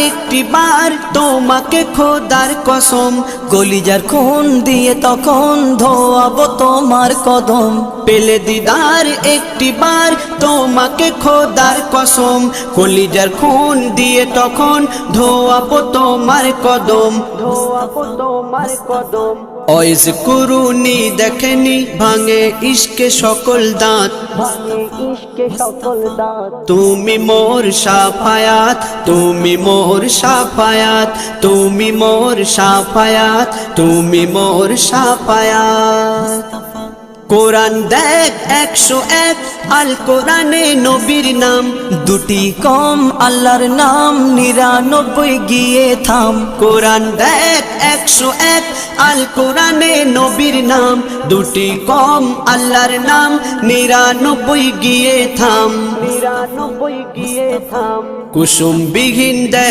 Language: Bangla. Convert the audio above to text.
একটি বার তোমাকে খোদার কসম, কলিজার খুন দিয়ে তখন ধোয়াবো তোমার কদম। পেলে দিদার একটি বার তোমাকে খোদার কসম, কলিজার খুন দিয়ে তখন ধোয়াবো তোমার কদম, ধোয়াবো তোমার কদম। ওয়াইজ কুরুনি দেখেনি ভাঙে ইশকে সকল দাঁত, তুমি মোর শাফায়াত, তুমি মোর শাফায়াত, তুমি মোর শাফায়াত, তুমি মোর শাফায়াত। কোরআন দেখ 101, আল কোরআনে নবীর নাম, দুটি কম আল্লাহর নাম 99 গিয়ে থাম। কোরআন দেখ 101, আল কোরআনে নবীর নাম, দুটি কম আল্লাহর নাম 99 গিয়ে থাম, 99 গিয়ে থাম। কুসুম বিহীন দেখ